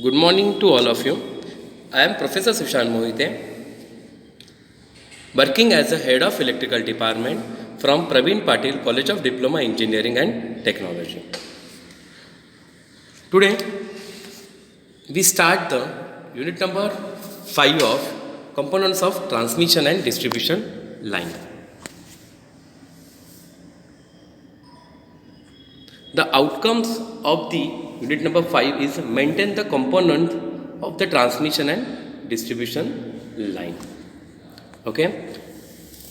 Good morning to all of you. I am Professor Sushant Mohite, working as the head of electrical department from Praveen Patil College of Diploma Engineering and Technology. Today we start the unit number 5 of components of transmission and distribution line. The outcomes of the unit number 5 is maintain the component of the transmission and distribution line. Okay.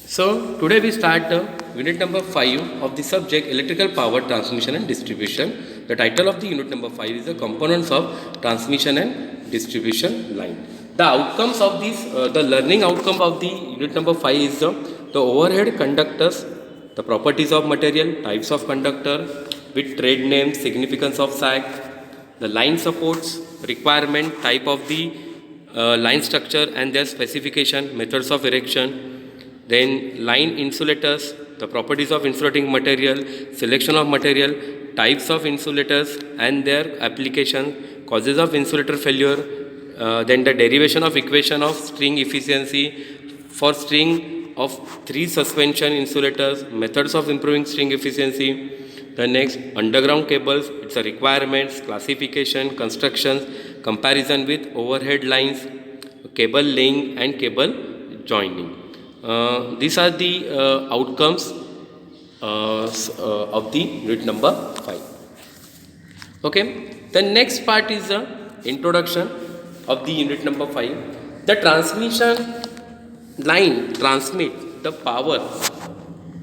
So today we start the unit number 5 of the subject electrical power transmission and distribution. The title of the unit number 5 is the components of transmission and distribution line. The outcomes of this, the learning outcome of the unit number 5 is the overhead conductors, the properties of material, types of conductor with trade name, significance of sag, the line supports, requirement, type of the line structure and their specification, methods of erection, then line insulators, the properties of insulating material, selection of material, types of insulators and their application, causes of insulator failure, then the derivation of equation of string efficiency for string of 3 suspension insulators, methods of improving string efficiency. The next, underground cables, its a requirements, classification, constructions, comparison with overhead lines, cable laying and cable joining. These are the outcomes of the unit number 5. Okay. The next part is the introduction of the unit number 5. The transmission line transmits the power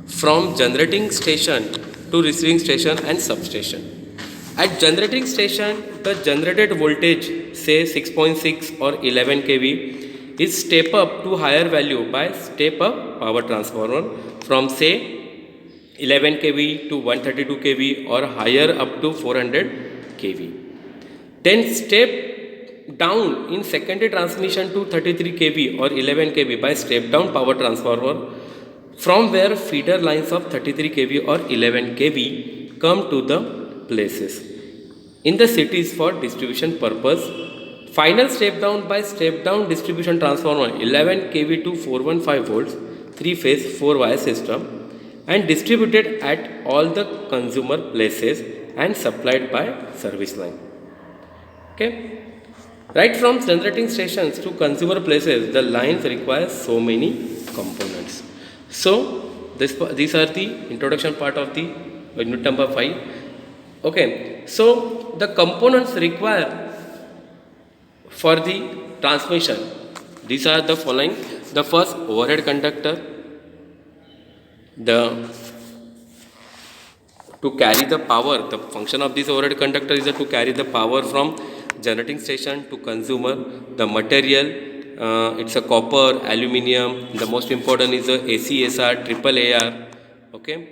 from generating station to receiving station and substation. At generating station, the generated voltage, say 6.6 or 11 kV, is step up to higher value by step up power transformer from say 11 kV to 132 kV or higher up to 400 kV. Then step down in secondary transmission to 33 kV or 11 kV by step down power transformer, from where feeder lines of 33 kV or 11 kV come to the places in the cities for distribution purpose. Final step down by step down distribution transformer 11 kV to 415 volts 3 phase 4 wire system and distributed at all the consumer places and supplied by service line. Okay. Right from generating stations to consumer places, the lines require so many components. So these are the introduction part of the unit number 5. Okay. So the components required for the transmission, these are the following. The first, overhead conductor, to carry the power, the function of this overhead conductor is to carry the power from generating station to consumer. The material, it's a copper, aluminium. The most important is a ACSR, triple AR. Okay.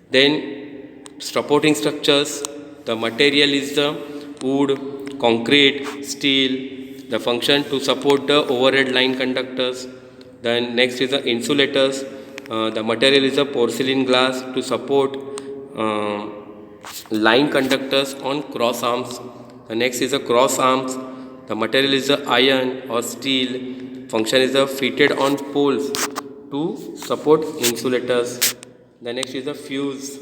Then supporting structures. The material is the wood, concrete, steel. The function to support the overhead line conductors. Then next is the insulators. The material is a porcelain glass to support line conductors on cross arms. The next is a cross arms. The material is a iron or steel. Function is a fitted on poles to support insulators. The next is a fuse.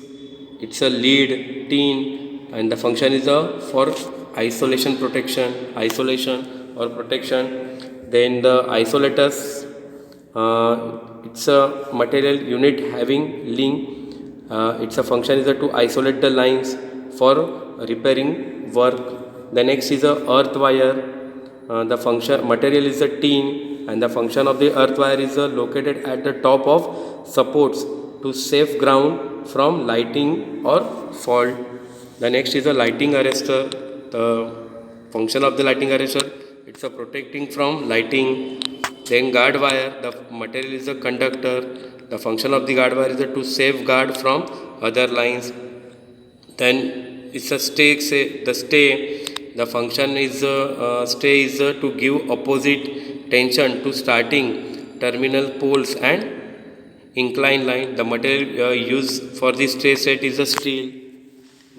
It's a lead, tin, and the function is a for isolation or protection. Then the isolators. It's a material unit having link. Its a function is to isolate the lines for repairing work. The next is a earth wire. The function material is a tin and the function of the earth wire is located at the top of supports to save ground from lighting or fault. The next is a lighting arrestor. The function of the lighting arrestor, it's a protecting from lighting. Then guard wire, the material is a conductor. The function of the guard wire is to safeguard from other lines. Then it's a stay, the stay. The function is stay is to give opposite tension to starting terminal poles and inclined line. The material used for the stay set is a steel.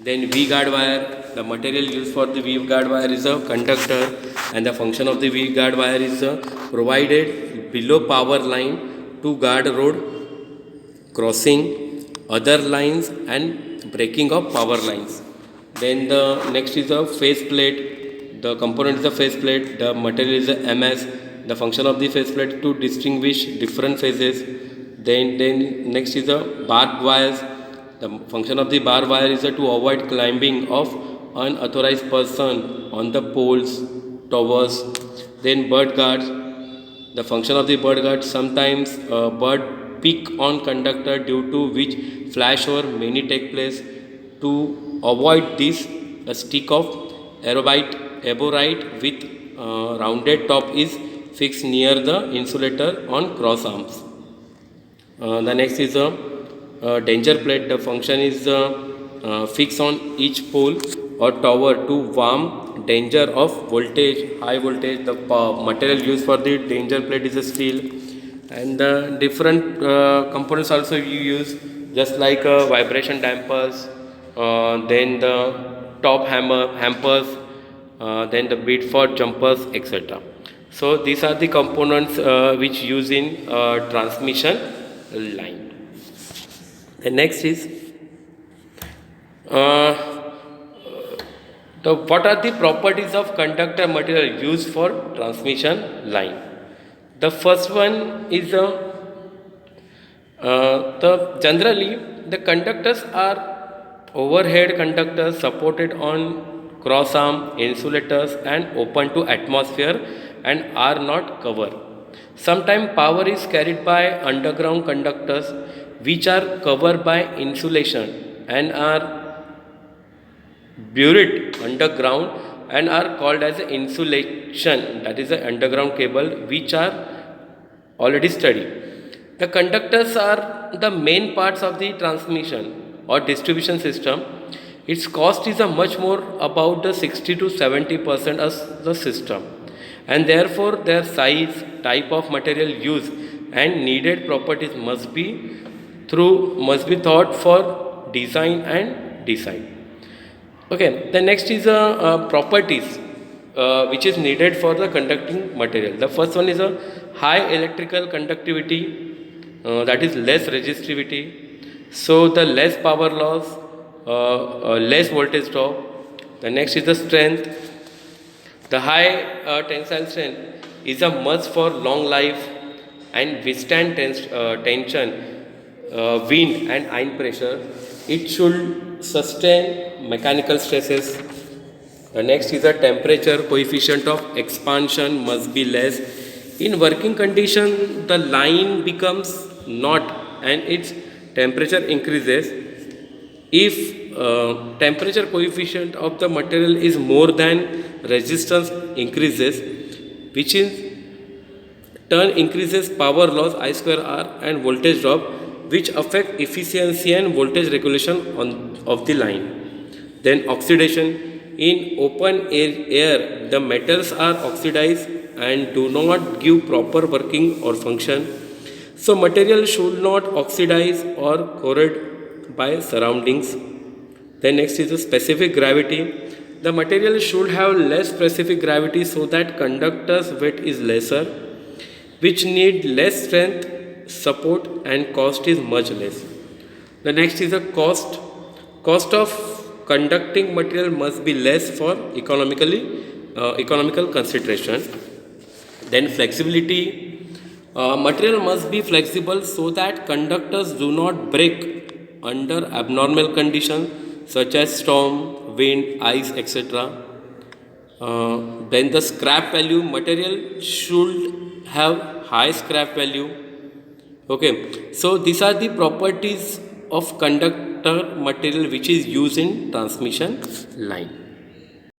Then V-guard wire, the material used for the V-guard wire is a conductor, and the function of the V-guard wire is provided below power line to guard road crossing other lines and breaking of power lines. Then the next is a face plate. The component is a face plate. The material is a MS. The function of the face plate to distinguish different phases. Then next is a barbed wires. The function of the barbed wire is to avoid climbing of unauthorized person on the poles, towers. Then bird guards. The function of the bird guard, sometimes bird pick on conductor, due to which flash or many take place. To avoid this, a stick of aborite with rounded top is fixed near the insulator on cross arms. The next is a danger plate. The function is fixed on each pole or tower to warn danger of voltage, high voltage. The material used for the danger plate is a steel, and the different components also you use, just like vibration dampers, then the top hampers, then the bit for jumpers, etc. So these are the components which use in transmission line. The next is what are the properties of conductor material used for transmission line. The first one is generally the conductors are overhead conductors supported on cross arm insulators and open to atmosphere and are not covered. Sometimes power is carried by underground conductors which are covered by insulation and are buried underground and are called as insulation, that is the underground cable, which are already studied. The conductors are the main parts of the transmission or distribution system. Its cost is a much more about the 60 to 70% of the system, and therefore their size, type of material used and needed properties must be thought for design and design. Okay, the next is properties which is needed for the conducting material. The first one is a high electrical conductivity, that is less resistivity, so the less power loss, less voltage drop. The next is the strength. The high tensile strength is a must for long life and withstand tension, wind and iron pressure. It should sustain mechanical stresses. The next is the temperature coefficient of expansion must be less. In working condition, the line becomes knot and its temperature increases. If temperature coefficient of the material is more than resistance increases, which in turn increases power loss I square R and voltage drop, which affect efficiency and voltage regulation of the line. Then oxidation. In open air, the metals are oxidized and do not give proper working or function. So material should not oxidize or corrode by surroundings. Then next is the specific gravity. The material should have less specific gravity so that conductor's weight is lesser, which need less strength, support, and cost is much less. The next is the cost. Cost of conducting material must be less for economical consideration. Then flexibility. Material must be flexible so that conductors do not break under abnormal conditions such as storm, wind, ice, etc. Then the scrap value. Material should have high scrap value. Okay, so these are the properties of conductor material which is used in transmission line.